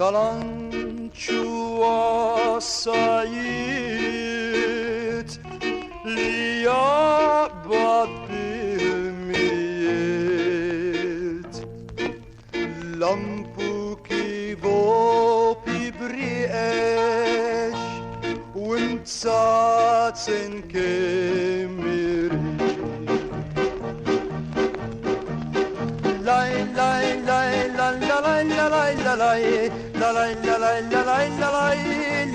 kalançu asayit liyabat bimiyet lampu kivo pibrieş وانتساتن كميري لاي لاي لاي لا لا لاي لا لاي لا لاي لا لاي لا لاي لا لاي لا لاي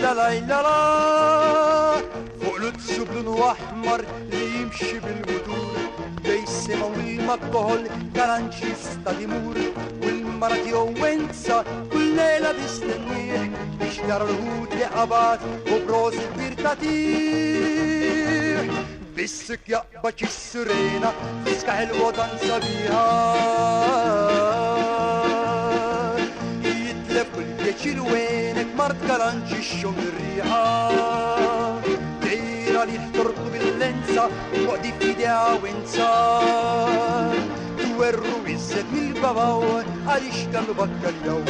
لا لاي لا لا فوق السبل واحمر اللي يمشي بالودور جيسما والمكهول كرانشيستا ديمور والمرات يوينسا كل ليلة بيستنيه يشتر الهود لعبات وبروز بيرتاتيح بسك يقبج السرينة فسكة حلوة دانسا بيها يتلف كل يشيل وينك مرت كلانشي الشم الريحة دايرة لي تركض باللنسة وقدي في ايديها وانسا تورو الزيت من الباباو عريش كانوا بكر يوم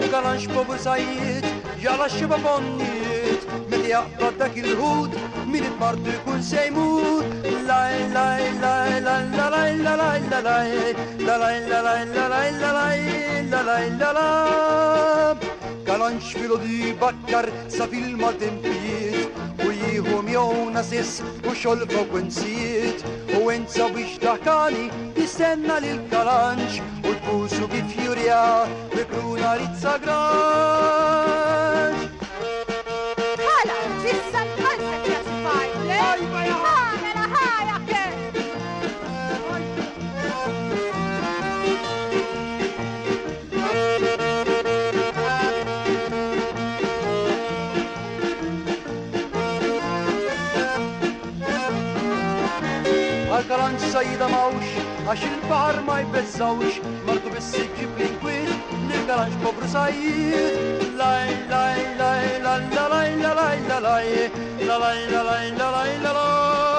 وكلانش بابو سعيد يلا شبابونيت من يقبضك الهود من المرض يكون سيموت لاي لاي لاي لاي لاي لاي لاي لاي لاي لاي لاي لاي لاي لاي كلانش فيلودي بكر سفيل ما تنبيت ويهم يونسيس وشلفك ونسيت وانت وش ضحكاني تستنى للكلانش وتبوسوا بفيوريا بكرونا لتساقراش هلا جسا خلصت يا سبايدر ايوه يا هامنا هايا كيف الكلانش سيدة ماوش عش البحر ما يبزاوش مرضو بالسجي بلينكويت للكلانش ببر سعيد لاي لاي لاي لا لا لاي لا لاي لا لاي لا لاي لا لاي لا لاي لا لاي